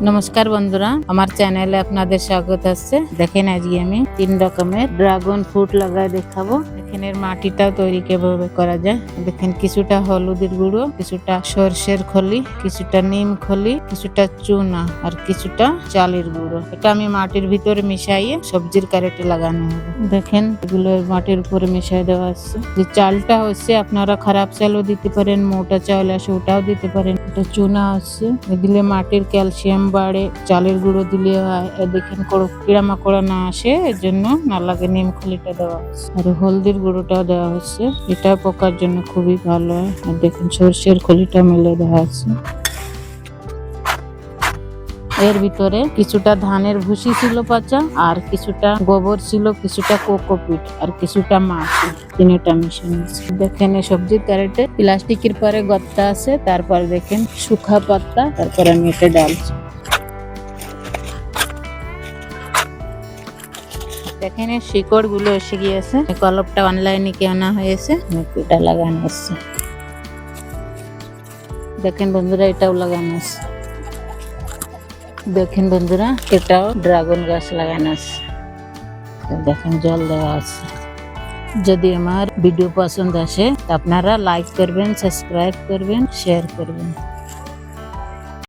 নমস্কার বন্ধুরা, আমার চ্যানেলে আপনাদের স্বাগত আছে। দেখেন আজকে আমি 3 রকমের ড্রাগন ফ্রুট লাগায় দেখাবো। দেখেন এর মাটিটাও তৈরি কিভাবে করা যায়। দেখেন কিছুটা হলুদের গুঁড়ো, কিছুটা সরষের খলি, কিছুটা নিম খলি, কিছুটা চুনা আর কিছুটা চালের গুঁড়ো। এটা আমি মাটির ভিতরে মিশাইয়ে সবজির ক্যারেটে লাগানো হবে। দেখেন এগুলো মাটির উপরে মিশাই দেওয়া আছে। যে চালটা হচ্ছে আপনারা খারাপ চালও দিতে পারেন, মোটা চাল আছে ওটাও দিতে পারেন। এটা চুনা আছে, দিলে মাটির ক্যালসিয়াম বাড়ে। চালের গুঁড়ো দিলে হয় দেখেন কিড়ামাকড়া না আসে, এর জন্য না লাগে নিম খলিটা দেওয়া হচ্ছে। আর হলদির গুঁড়োটাও দেওয়া হচ্ছে, এটা পোকার জন্য খুবই ভালো হয়। আর দেখেন সরষের খলিটা মিলে দেওয়া আছে। এর ভিতরে কিছুটা ধানের ভুসি ছিল পচা, আর কিছুটা গোবর ছিল, কিছুটা কোকোপিট আর কিছুটা মাটি, তিনটা মিশানো আছে। দেখেন এই সবজির ক্যারেটে প্লাস্টিকের পরে গত্তা আছে, তারপর দেখেন শুকনা পাতা, তারপর আমি এটা ডালছি। দেখেন এই শিকড় গুলো এসে গিয়েছে। কলপটা অনলাইনে কেনা হয়েছে, এটা লাগানো আছে। দেখেন বন্ধুরা এটাও লাগানো আছে। দেখেন বন্ধুরা এটাও ড্রাগন গাছ লাগানো আছে। দেখেন জল দেওয়া আছে। যদি আমার ভিডিও পছন্দ আসে আপনারা লাইক করবেন, সাবস্ক্রাইব করবেন, শেয়ার করবেন।